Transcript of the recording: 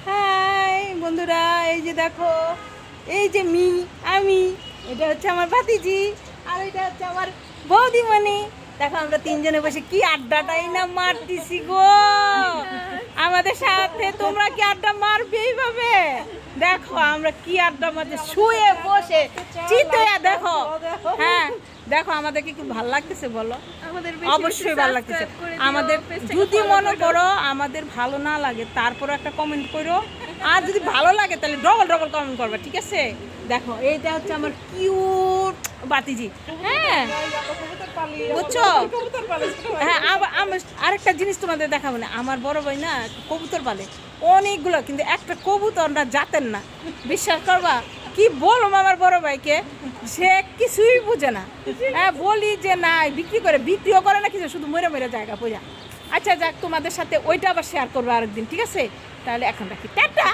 High বন্ধুরা, এই যে দেখো, এই যে আমি, এটা হচ্ছে আমার ভাতিজি, আর এটা হচ্ছে আমার বৌদিমণি। দেখো আমরা তিনজনে বসে কি আড্ডাটাই না মারতেছি গো। আমাদের সাথে তোমরা কি আড্ডা মারবে এইভাবে? দেখো আমরা কি আড্ডা মারতে, শুয়ে বসে চিতয়া। দেখো, হ্যাঁ দেখো আমাদেরকে কি ভালো লাগতেছে বলো? অবশ্যই ভালো লাগতেছে আমাদের। যদি মনে করো আমাদের ভালো না লাগে, তারপর একটা কমেন্ট করো, আর যদি ভালো লাগে তাহলে ডবল ডবল কমেন্ট করবে, ঠিক আছে? দেখো এইটা হচ্ছে আমার কিউট বাতিজি, হ্যাঁ বুঝছো? হ্যাঁ, আরেকটা জিনিস তোমাদের দেখাবো না, আমার বড় ভাই না কবুতর পালে অনেকগুলো, কিন্তু একটা কবুতর না জাতের না, বিশ্বাস করবা? কি বলবো আমার বড় ভাইকে, সে কিছুই বুঝে না। হ্যাঁ বলি যে না বিক্রি করে, বিক্রিও করে না কিছু, শুধু মরে মরে জায়গা বোঝা। আচ্ছা যাক, তোমাদের সাথে ওইটা আবার শেয়ার করবো আরেকদিন, ঠিক আছে? তাহলে এখন রাখি, টাটা।